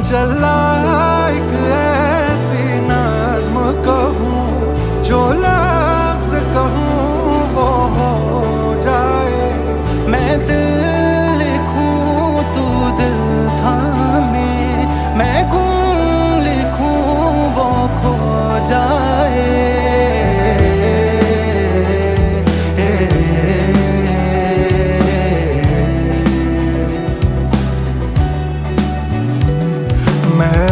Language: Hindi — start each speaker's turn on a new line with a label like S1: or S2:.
S1: चला एक ऐसी नज़्म कहूँ, जो लफ्ज़ कहूँ वो हो जाए। मैं दिल लिखूँ तू दिल थामे, मैं गुम लिखूँ वो खो जाए। मैं